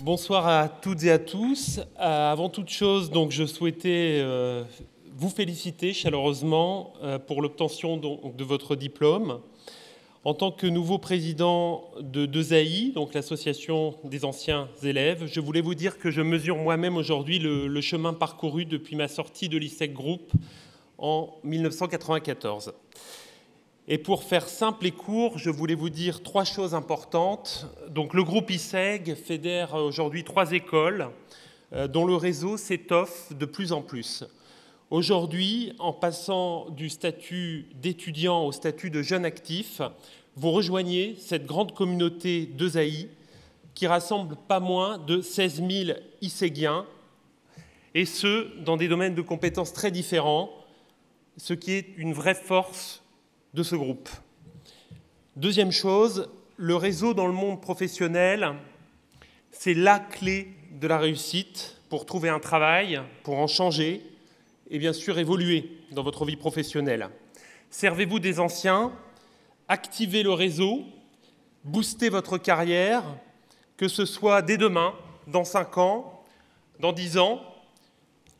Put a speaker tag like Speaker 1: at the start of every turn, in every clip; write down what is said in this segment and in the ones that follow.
Speaker 1: Bonsoir à toutes et à tous. Avant toute chose, donc, je souhaitais vous féliciter chaleureusement pour l'obtention de votre diplôme. En tant que nouveau président de 2AI, donc l'association des anciens élèves, je voulais vous dire que je mesure moi-même aujourd'hui le chemin parcouru depuis ma sortie de l'ISEG Group en 1994. Et pour faire simple et court, je voulais vous dire 3 choses importantes. Donc, le groupe ISEG fédère aujourd'hui 3 écoles dont le réseau s'étoffe de plus en plus. Aujourd'hui, en passant du statut d'étudiant au statut de jeune actif, vous rejoignez cette grande communauté 2AI qui rassemble pas moins de 16 000 ISEGiens, et ce, dans des domaines de compétences très différents, ce qui est une vraie force de ce groupe. Deuxième chose, le réseau dans le monde professionnel, c'est la clé de la réussite pour trouver un travail, pour en changer et bien sûr évoluer dans votre vie professionnelle. Servez-vous des anciens, activez le réseau, boostez votre carrière, que ce soit dès demain, dans 5 ans, dans 10 ans,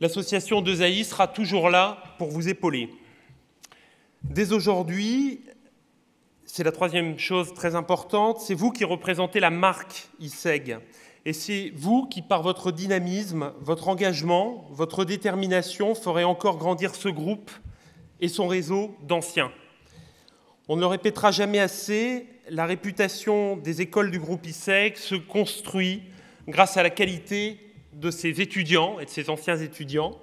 Speaker 1: l'association 2AI sera toujours là pour vous épauler. Dès aujourd'hui, c'est la 3e chose très importante, c'est vous qui représentez la marque ISEG. Et c'est vous qui, par votre dynamisme, votre engagement, votre détermination, ferez encore grandir ce groupe et son réseau d'anciens. On ne le répétera jamais assez, la réputation des écoles du groupe ISEG se construit grâce à la qualité de ses étudiants et de ses anciens étudiants,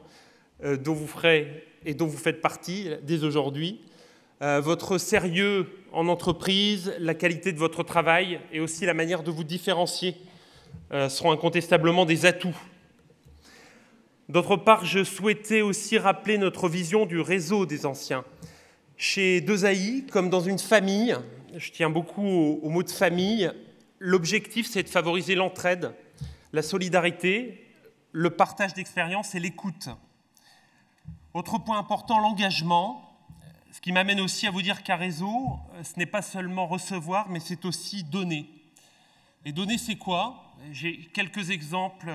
Speaker 1: dont vous faites partie dès aujourd'hui. Votre sérieux en entreprise, la qualité de votre travail et aussi la manière de vous différencier seront incontestablement des atouts. D'autre part, je souhaitais aussi rappeler notre vision du réseau des anciens. Chez 2AI, comme dans une famille, je tiens beaucoup au mot de famille, l'objectif c'est de favoriser l'entraide, la solidarité, le partage d'expériences et l'écoute. Autre point important, l'engagement. Ce qui m'amène aussi à vous dire qu'un réseau, ce n'est pas seulement recevoir, mais c'est aussi donner. Et donner, c'est quoi? J'ai quelques exemples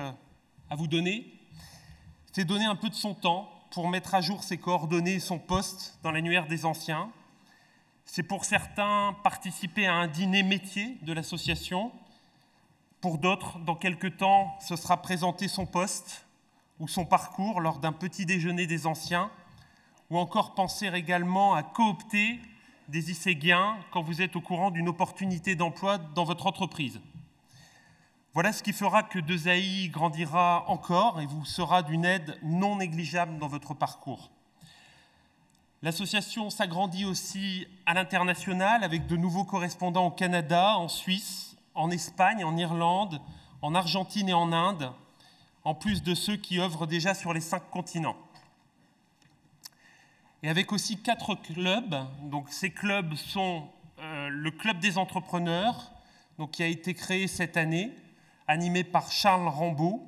Speaker 1: à vous donner. C'est donner un peu de son temps pour mettre à jour ses coordonnées et son poste dans l'annuaire des anciens. C'est pour certains participer à un dîner métier de l'association. Pour d'autres, dans quelques temps, ce sera présenter son poste ou son parcours lors d'un petit déjeuner des anciens, ou encore penser également à coopter des ISEGiens quand vous êtes au courant d'une opportunité d'emploi dans votre entreprise. Voilà ce qui fera que 2AI grandira encore et vous sera d'une aide non négligeable dans votre parcours. L'association s'agrandit aussi à l'international avec de nouveaux correspondants au Canada, en Suisse, en Espagne, en Irlande, en Argentine et en Inde, en plus de ceux qui œuvrent déjà sur les 5 continents. Et avec aussi 4 clubs. Donc, ces clubs sont le Club des entrepreneurs, donc, qui a été créé cette année, animé par Charles Rambaud,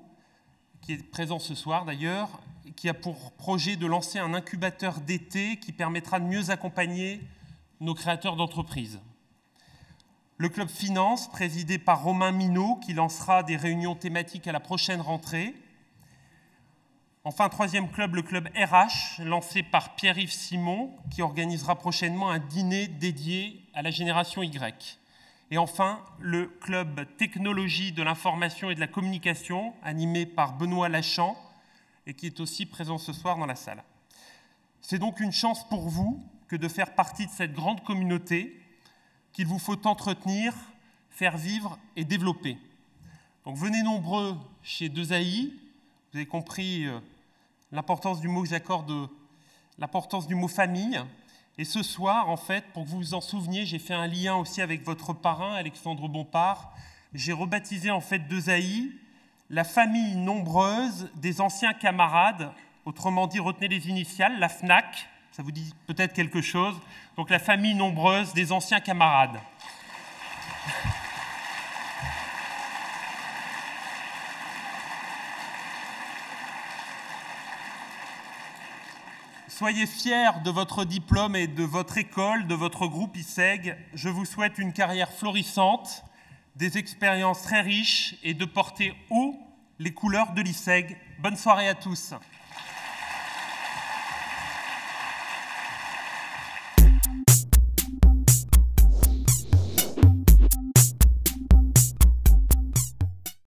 Speaker 1: qui est présent ce soir d'ailleurs, qui a pour projet de lancer un incubateur d'été qui permettra de mieux accompagner nos créateurs d'entreprises. Le Club Finance, présidé par Romain Minot, qui lancera des réunions thématiques à la prochaine rentrée. Enfin, 3e club, le club RH, lancé par Pierre-Yves Simon, qui organisera prochainement un dîner dédié à la génération Y. Et enfin, le club technologie de l'information et de la communication, animé par Benoît Lachamp, et qui est aussi présent ce soir dans la salle. C'est donc une chance pour vous que de faire partie de cette grande communauté qu'il vous faut entretenir, faire vivre et développer. Donc venez nombreux chez 2AI. Vous avez compris l'importance du mot que j'accorde, l'importance du mot famille. Et ce soir, en fait, pour que vous vous en souveniez, j'ai fait un lien aussi avec votre parrain, Alexandre Bompard. J'ai rebaptisé en fait 2AI la famille nombreuse des anciens camarades. Autrement dit, retenez les initiales, la FNAC. Ça vous dit peut-être quelque chose. Donc la famille nombreuse des anciens camarades. Soyez fiers de votre diplôme et de votre école, de votre groupe ISEG. Je vous souhaite une carrière florissante, des expériences très riches et de porter haut les couleurs de l'ISEG. Bonne soirée à tous.